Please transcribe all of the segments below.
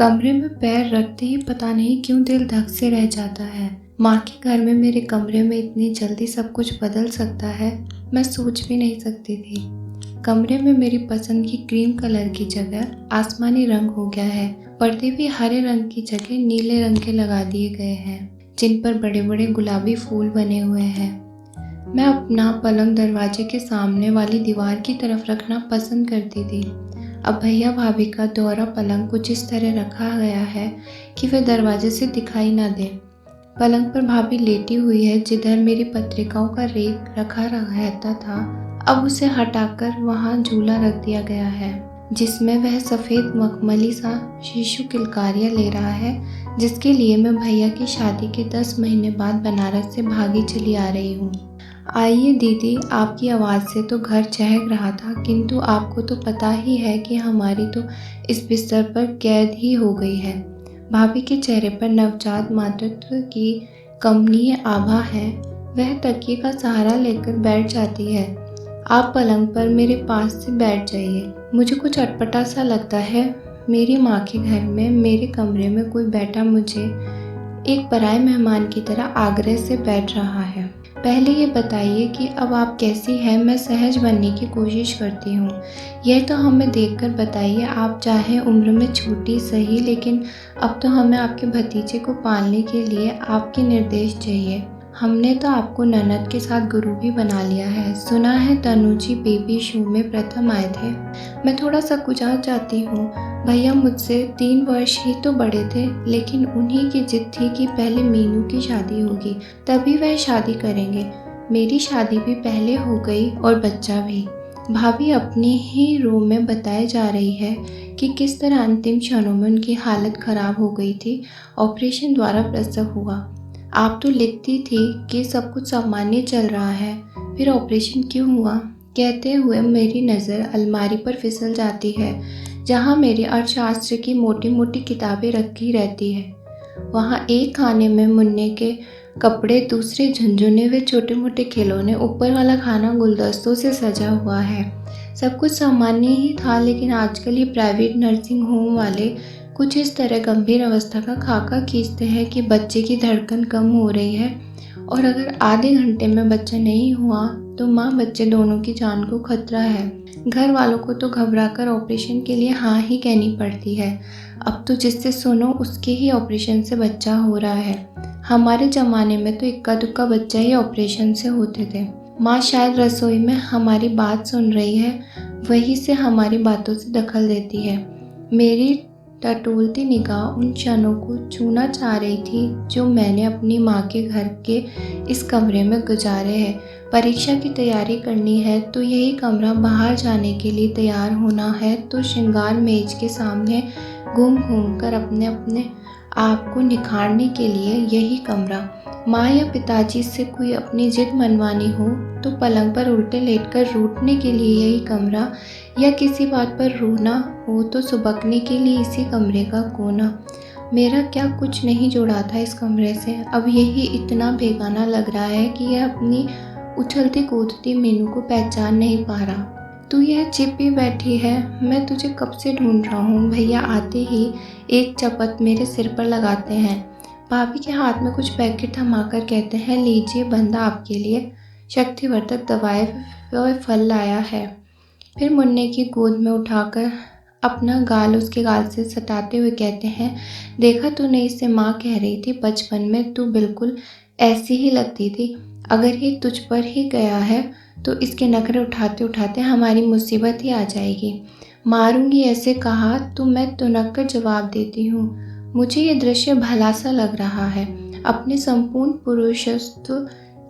कमरे में पैर रखते ही पता नहीं क्यों दिल धक से रह जाता है। माँ के घर में मेरे कमरे में इतनी जल्दी सब कुछ बदल सकता है, मैं सोच भी नहीं सकती थी। कमरे में मेरी पसंद की क्रीम कलर की जगह आसमानी रंग हो गया है। पर्दे भी हरे रंग की जगह नीले रंग के लगा दिए गए हैं, जिन पर बड़े बड़े गुलाबी फूल बने हुए हैं। मैं अपना पलंग दरवाजे के सामने वाली दीवार की तरफ रखना पसंद करती थी। अब भैया भाभी का दोहरा पलंग कुछ इस तरह रखा गया है कि वह दरवाजे से दिखाई ना दे। पलंग पर भाभी लेटी हुई है, जिधर मेरी पत्रिकाओं का रैक रखा रहता था, अब उसे हटाकर वहाँ झूला रख दिया गया है, जिसमें वह सफ़ेद मखमली सा शिशु किलकारियाँ ले रहा है, जिसके लिए मैं भैया की शादी के 10 महीने बाद बनारस से भागी चली आ रही हूँ। आइए दीदी, आपकी आवाज़ से तो घर चहक रहा था, किंतु आपको तो पता ही है कि हमारी तो इस बिस्तर पर कैद ही हो गई है। भाभी के चेहरे पर नवजात मातृत्व की कमनीय आभा है। वह तकिए का सहारा लेकर बैठ जाती है। आप पलंग पर मेरे पास से बैठ जाइए। मुझे कुछ अटपटा सा लगता है। मेरी माँ के घर में मेरे कमरे में कोई बैठा मुझे एक पराये मेहमान की तरह आग्रह से बैठ रहा है। पहले ये बताइए कि अब आप कैसी हैं? मैं सहज बनने की कोशिश करती हूँ। यह तो हमें देखकर बताइए। आप चाहे उम्र में छोटी सही, लेकिन अब तो हमें आपके भतीजे को पालने के लिए आपके निर्देश चाहिए। हमने तो आपको ननद के साथ गुरु भी बना लिया है। सुना है तनुजी बेबी शो में प्रथम आए थे। मैं थोड़ा सा कुचा जाती हूँ। भैया मुझसे 3 वर्ष ही तो बड़े थे, लेकिन उन्हीं की जिद थी कि पहले मीनू की शादी होगी, तभी वह शादी करेंगे। मेरी शादी भी पहले हो गई और बच्चा भी। भाभी अपनी ही रो में बताए जा रही है कि किस तरह अंतिम क्षणों में उनकी हालत खराब हो गई थी। ऑपरेशन द्वारा प्रसव हुआ। आप तो लिखती थी कि सब कुछ सामान्य चल रहा है, फिर ऑपरेशन क्यों हुआ? कहते हुए मेरी नज़र अलमारी पर फिसल जाती है, जहाँ मेरे अर्थशास्त्र की मोटी मोटी किताबें रखी रहती है। वहाँ एक खाने में मुन्ने के कपड़े, दूसरे झुनझुने व छोटे मोटे खिलौने, ऊपर वाला खाना गुलदस्तों से सजा हुआ है। सब कुछ सामान्य ही था, लेकिन आजकल ये प्राइवेट नर्सिंग होम वाले कुछ इस तरह गंभीर अवस्था का खाका खींचते हैं कि बच्चे की धड़कन कम हो रही है, और अगर आधे घंटे में बच्चा नहीं हुआ तो माँ बच्चे दोनों की जान को खतरा है। घर वालों को तो घबराकर ऑपरेशन के लिए हाँ ही कहनी पड़ती है। अब तो जिससे सुनो उसके ही ऑपरेशन से बच्चा हो रहा है। हमारे ज़माने में तो इक्का दुक्का बच्चा ही ऑपरेशन से होते थे। माँ शायद रसोई में हमारी बात सुन रही है, वहीं से हमारी बातों से दखल देती है। मेरी टटोलती निगाह उन क्षणों को छूना चाह रही थी जो मैंने अपनी माँ के घर के इस कमरे में गुजारे हैं। परीक्षा की तैयारी करनी है तो यही कमरा, बाहर जाने के लिए तैयार होना है तो श्रृंगार मेज के सामने घूम घूम कर अपने अपने आप को निखारने के लिए यही कमरा। माँ या पिताजी से कोई अपनी जिद मनवानी हो तो पलंग पर उल्टे लेटकर रूठने के लिए यही कमरा, या किसी बात पर रोना हो तो सुबकने के लिए इसी कमरे का कोना। मेरा क्या कुछ नहीं जुड़ा था इस कमरे से। अब यही इतना बेगाना लग रहा है कि यह अपनी उछलती कूदती मीनू को पहचान नहीं पा रहा। तू यह चिप ही बैठी है, मैं तुझे कब से ढूंढ रहा हूँ। भैया आते ही एक चपत मेरे सिर पर लगाते हैं। भाभी के हाथ में कुछ पैकेट थमाकर कहते हैं, लीजिए बंदा आपके लिए शक्तिवर्धक दवाएं व फल लाया है। फिर मुन्ने की गोद में उठाकर अपना गाल उसके गाल से सटाते हुए कहते हैं, देखा तूने, इसे माँ कह रही थी बचपन में तू बिल्कुल ऐसी ही लगती थी। अगर ये तुझ पर ही गया है तो इसके नखरे उठाते उठाते हमारी मुसीबत ही आ जाएगी। मारूंगी ऐसे कहा तो मैं तुनक कर जवाब देती हूँ। मुझे ये दृश्य भला सा लग रहा है। अपने संपूर्ण पुरुषत्व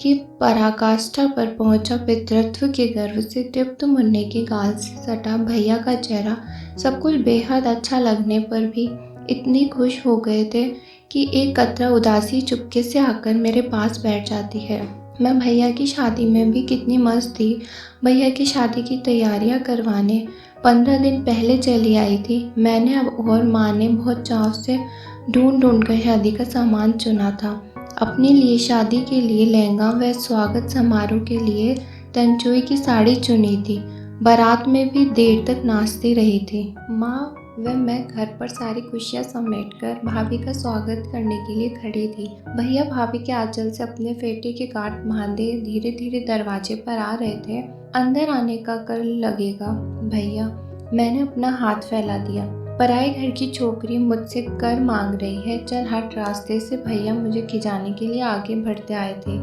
की पराकाष्ठा पर पहुंचा पितृत्व के गर्व से तृप्त मुन्ने के गाल से सटा भैया का चेहरा सब कुछ बेहद अच्छा लगने पर भी इतनी खुश हो गए थे कि एक कतरा उदासी चुपके से आकर मेरे पास बैठ जाती है। मैं भैया की शादी में भी कितनी मस्त थी। भैया की शादी की तैयारियां करवाने 15 दिन पहले चली आई थी। मैंने अब और माँ ने बहुत चाव से ढूंढ ढूंढ कर शादी का सामान चुना था। अपने लिए शादी के लिए लहंगा व स्वागत समारोह के लिए तंचुई की साड़ी चुनी थी। बारात में भी देर तक नाचती रही थी। माँ वह मैं घर पर सारी खुशियाँ समेटकर भाभी का स्वागत करने के लिए खड़ी थी। भैया भाभी के आंचल से अपने फेटे के गांठ बांधे धीरे धीरे दरवाजे पर आ रहे थे। अंदर आने का कर लगेगा भैया, मैंने अपना हाथ फैला दिया। पराए घर की छोकरी मुझसे कर मांग रही है, चल हट रास्ते से। भैया मुझे खिंचाने के लिए आगे बढ़ते आए थे।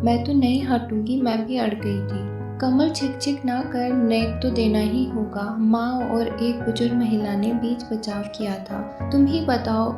मैं तो नहीं हटूंगी, मैं भी अड़ गई थी। कमल छिक ना कर, नेक तो देना ही होगा। माँ और एक बुजुर्ग महिला ने बीच बचाव किया था। तुम ही बताओ,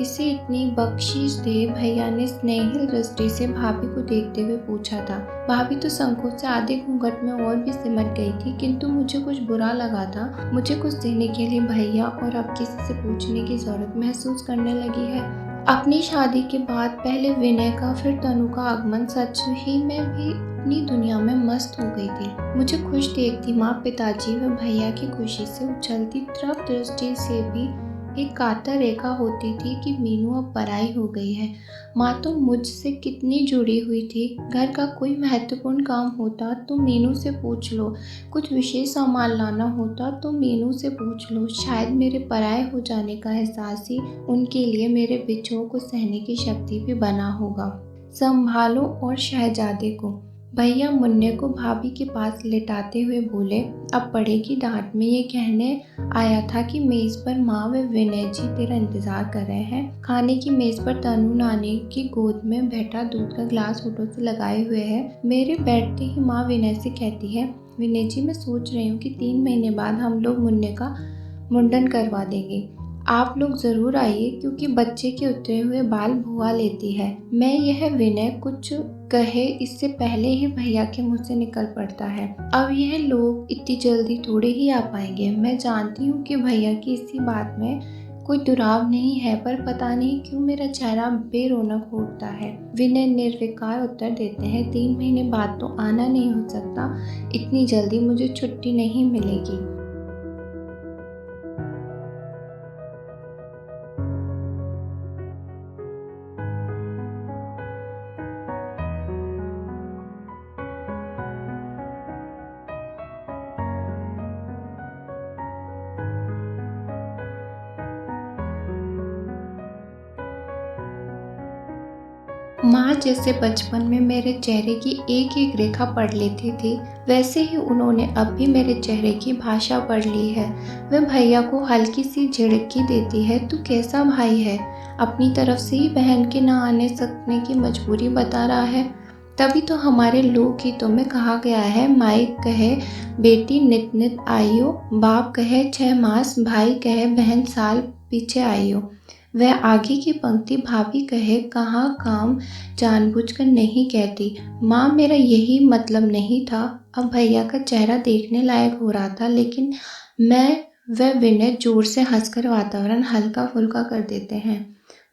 इसे इतनी बख्शीश दे? भैया ने स्नेहिल दृष्टि से भाभी को देखते हुए पूछा था। भाभी तो संकोच से आधे घूंघट में और भी सिमट गई थी, किंतु मुझे कुछ बुरा लगा था। मुझे कुछ देने के लिए भैया और अब किसी से पूछने की जरूरत महसूस करने लगी है। अपनी शादी के बाद पहले विनय का फिर तनु का आगमन, सच ही में भी अपनी दुनिया में मस्त हो गई थी। मुझे खुश देखती माँ, पिताजी व भैया की खुशी से उछलती तरफ दृष्टि से भी एक कातर रेखा होती थी कि मीनू अब पराई हो गई है। माँ तो मुझसे कितनी जुड़ी हुई थी। घर का कोई महत्वपूर्ण काम होता तो मीनू से पूछ लो, कुछ विशेष सामान लाना होता तो मीनू से पूछ लो। शायद मेरे पराये हो जाने का एहसास ही उनके लिए मेरे बिछोह को सहने की शक्ति भी बना होगा। संभालो और शहजादे को। भैया मुन्ने को भाभी के पास लेटाते हुए बोले। अब पड़ेगी डांट। में ये कहने आया था कि मेज पर माँ व विनय जी तेरा इंतजार कर रहे हैं। खाने की मेज पर तनु नानी की गोद में बैठा दूध का गिलास होठों से लगाए हुए है। मेरे बैठते ही माँ विनय से कहती है, विनय जी मैं सोच रही हूँ कि 3 महीने बाद हम लोग मुन्ने का मुंडन करवा देंगे। आप लोग जरूर आइए, क्योंकि बच्चे के उतरे हुए बाल भुआ लेती है। मैं यह विनय कुछ कहे इससे पहले ही भैया के मुंह से निकल पड़ता है, अब यह लोग इतनी जल्दी थोड़े ही आ पाएंगे। मैं जानती हूँ कि भैया की इसी बात में कोई दुराव नहीं है, पर पता नहीं क्यों मेरा चेहरा बेरौनक होता है। विनय निर्विकार उत्तर देते हैं, 3 महीने बाद तो आना नहीं हो सकता, इतनी जल्दी मुझे छुट्टी नहीं मिलेगी। माँ जैसे बचपन में मेरे चेहरे की एक एक रेखा पढ़ लेती थी, वैसे ही उन्होंने अब भी मेरे चेहरे की भाषा पढ़ ली है। वह भैया को हल्की सी झिड़की देती है, तू कैसा भाई है? अपनी तरफ से ही बहन के ना आने सकने की मजबूरी बता रहा है। तभी तो हमारे लोकगीतों में कहा गया है, माई कहे बेटी नित नित आइयो, बाप कहे 6 मास, भाई कहे बहन साल पीछे आइयो। वह आगे की पंक्ति भाभी कहे कहाँ काम जानबूझकर नहीं कहती। माँ मेरा यही मतलब नहीं था। अब भैया का चेहरा देखने लायक हो रहा था, लेकिन मैं वह विनय जोर से हंसकर वातावरण हल्का फुल्का कर देते हैं।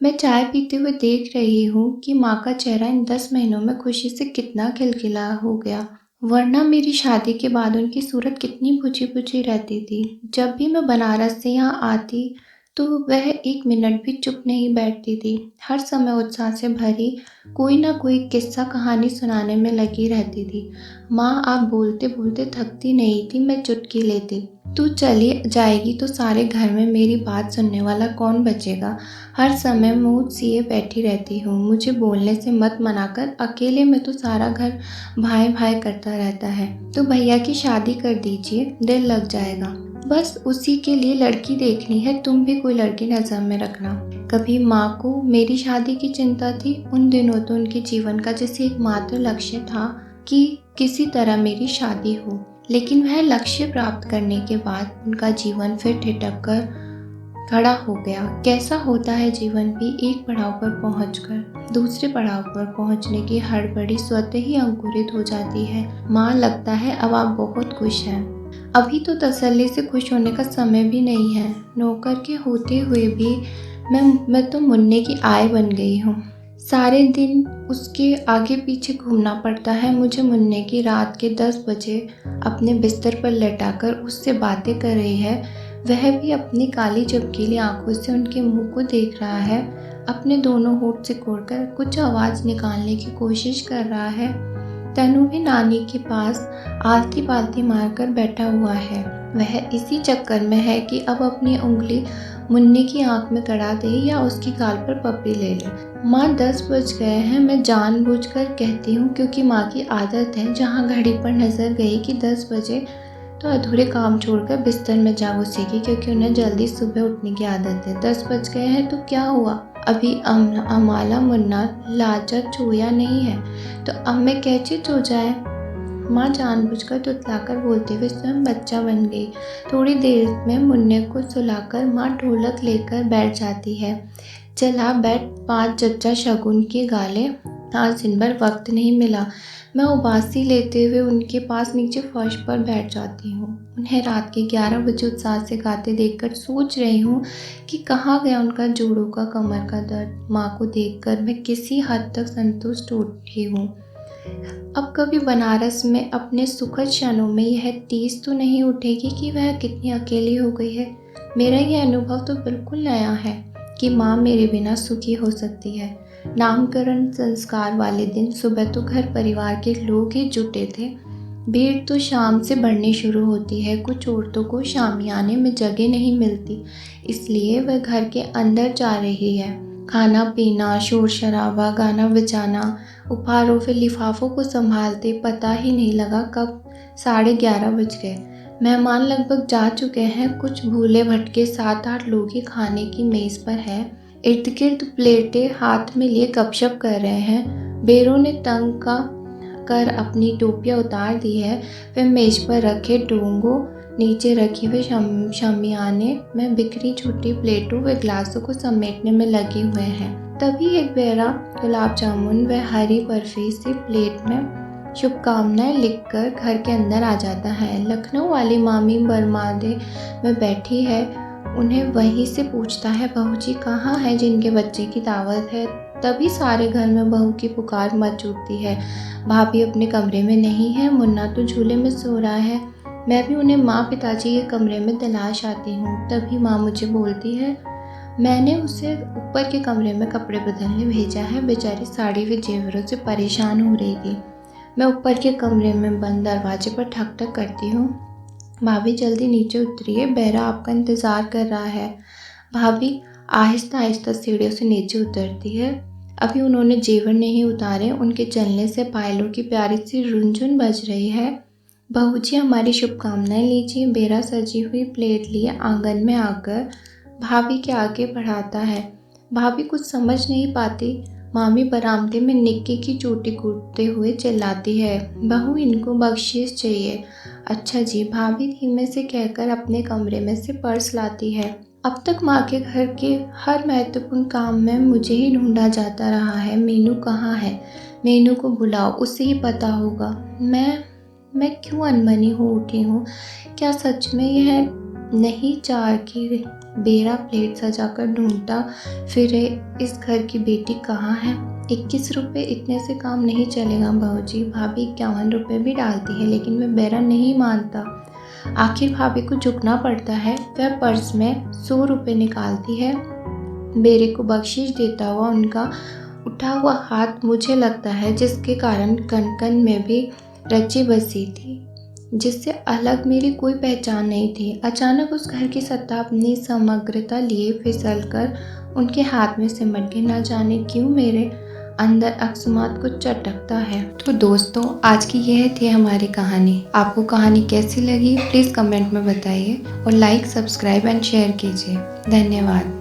मैं चाय पीते हुए देख रही हूँ कि माँ का चेहरा इन 10 महीनों में खुशी से कितना खिलखिला हो गया, वरना मेरी शादी के बाद उनकी सूरत कितनी बुझी बुझी रहती थी। जब भी मैं बनारस से यहाँ आती तो वह 1 मिनट भी चुप नहीं बैठती थी। हर समय उत्साह से भरी कोई ना कोई किस्सा कहानी सुनाने में लगी रहती थी। माँ आप बोलते बोलते थकती नहीं थी, मैं चुटकी लेती। तू चली जाएगी तो सारे घर में मेरी बात सुनने वाला कौन बचेगा? हर समय मुँह सिए बैठी रहती हूँ। मुझे बोलने से मत मनाकर, अकेले में तो सारा घर भाई भाई करता रहता है। तो भैया की शादी कर दीजिए, दिल लग जाएगा। बस उसी के लिए लड़की देखनी है, तुम भी कोई लड़की नजर में रखना। कभी माँ को मेरी शादी की चिंता थी? उन दिनों तो उनके जीवन का जैसे एकमात्र लक्ष्य था कि किसी तरह मेरी शादी हो, लेकिन वह लक्ष्य प्राप्त करने के बाद उनका जीवन फिर ठिठक कर खड़ा हो गया। कैसा होता है जीवन भी, एक पड़ाव पर पहुंचकर दूसरे पड़ाव पर पहुंचने की हड़बड़ी स्वतः ही अंकुरित हो जाती है। माँ लगता है अब आप बहुत खुश हैं। अभी तो तसल्ली से खुश होने का समय भी नहीं है। नौकर के होते हुए भी मैं तो मुन्ने की आय बन गई हूँ। सारे दिन उसके आगे पीछे घूमना पड़ता है। मुझे मुन्ने की रात के 10 बजे अपने बिस्तर पर लेटाकर उससे बातें कर रही है। वह भी अपनी काली चमकीली आंखों से उनके मुंह को देख रहा है। अपने दोनों होठ सिकोड़कर कुछ आवाज़ निकालने की कोशिश कर रहा है। तनु भी नानी के पास आलती पालती मारकर बैठा हुआ है। वह इसी चक्कर में है कि अब अपनी उंगली मुन्नी की आंख में गड़ा दे या उसकी गाल पर पप्पी ले ले। माँ 10 बज गए हैं, मैं जानबूझकर कहती हूँ क्योंकि माँ की आदत है जहाँ घड़ी पर नज़र गई कि 10 बजे तो अधूरे काम छोड़कर बिस्तर में जा घुसेगी क्योंकि उन्हें जल्दी सुबह उठने की आदत है। 10 बज गए हैं तो क्या हुआ, अभी अमाला मुन्ना लाचा चूया नहीं है तो अब मैं कैसे सो जाए। माँ जानबूझकर तुतलाकर बोलते हुए स्वयं बच्चा बन गई। थोड़ी देर में मुन्ने को सुलाकर माँ ढोलक लेकर बैठ जाती है। चला बैठ 5 जच्चा शगुन के गाले, आज दिन भर वक्त नहीं मिला। मैं उबासी लेते हुए उनके पास नीचे फर्श पर बैठ जाती हूँ। उन्हें रात के 11 बजे उत्साह से गाते देखकर सोच रही हूँ कि कहाँ गया उनका जोड़ों का कमर का दर्द। माँ को देखकर मैं किसी हद तक संतुष्ट उठी हूँ। अब कभी बनारस में अपने सुखद क्षणों में यह टीस तो नहीं उठेगी कि वह कितनी अकेली हो गई है। मेरा यह अनुभव तो बिल्कुल नया है कि माँ मेरे बिना सुखी हो सकती है। नामकरण संस्कार वाले दिन सुबह तो घर परिवार के लोग ही जुटे थे। भीड़ तो शाम से बढ़नी शुरू होती है। कुछ औरतों को शामियाने में जगह नहीं मिलती, इसलिए वह घर के अंदर जा रही है। खाना पीना, शोर शराबा, गाना बजाना, उपहारों फिर लिफाफों को संभालते पता ही नहीं लगा कब 11:30 बज गए। मेहमान लगभग जा चुके हैं। कुछ भूले भटके 7-8 लोग ही खाने की मेज़ पर हैं। इर्द गिर्द प्लेटें हाथ में लिए गपशप कर रहे हैं। बेरों ने तंग का कर अपनी टोपियाँ उतार दी है। वे मेज पर रखे डोंगों नीचे रखे हुए शमियाने में बिखरी छुट्टी प्लेटों व ग्लासों को समेटने में लगे हुए हैं। तभी एक बेरा गुलाब जामुन व हरी बर्फी से प्लेट में शुभकामनाएं लिखकर घर के अंदर आ जाता है। लखनऊ वाली मामी बरमादे में बैठी है, उन्हें वहीं से पूछता है, बहू जी कहाँ है जिनके बच्चे की दावत है। तभी सारे घर में बहू की पुकार मच उठती है। भाभी अपने कमरे में नहीं है, मुन्ना तो झूले में सो रहा है। मैं भी उन्हें माँ पिताजी के कमरे में तलाश आती हूँ। तभी माँ मुझे बोलती है, मैंने उसे ऊपर के कमरे में कपड़े बदलने भेजा है। बेचारी साड़ी व जेवरों से परेशान हो रही थी। मैं ऊपर के कमरे में बंद दरवाजे पर ठक ठक करती हूँ। भाभी जल्दी नीचे उतरिए, बेरा आपका इंतज़ार कर रहा है। भाभी आहिस्ता आहिस्ता सीढ़ियों से नीचे उतरती है। अभी उन्होंने जेवर नहीं उतारे, उनके चलने से पायलों की प्यारी सी रुनझुन बज रही है। बहू जी हमारी शुभकामनाएं लीजिए। बेरा सजी हुई प्लेट लिए आंगन में आकर भाभी के आगे बढ़ाता है। भाभी कुछ समझ नहीं पाती। मामी बरामदे में निक्की की चोटी कूटते हुए चिल्लाती है, बहू इनको बख्शीश चाहिए। अच्छा जी, भाभी धीमे से कहकर अपने कमरे में से पर्स लाती है। अब तक माँ के घर के हर महत्वपूर्ण काम में मुझे ही ढूंढा जाता रहा है। मीनू कहाँ है? मीनू को बुलाओ, उसे ही पता होगा। मैं क्यों अनबनी हो उठी हूँ? क्या सच में यह नहीं चाह कि बेरा प्लेट सजाकर ढूंढता फिरे इस घर की बेटी कहाँ है? 21 रुपये इतने से काम नहीं चलेगा बहू जी। भाभी 51 रुपये भी डालती है, लेकिन मैं बेरा नहीं मानता। आखिर भाभी को झुकना पड़ता है। वह पर्स में 100 रुपये निकालती है। बेरे को बख्शीश देता हुआ उनका उठा हुआ हाथ मुझे लगता है, जिसके कारण कन में भी रची बसी थी, जिससे अलग मेरी कोई पहचान नहीं थी। अचानक उस घर की सत्ता अपनी समग्रता लिए फिसलकर उनके हाथ में सिमट गई। न जाने क्यों मेरे अंदर अकस्मात कुछ चटकता है। तो दोस्तों, आज की यह थी हमारी कहानी। आपको कहानी कैसी लगी प्लीज़ कमेंट में बताइए और लाइक, सब्सक्राइब एंड शेयर कीजिए। धन्यवाद।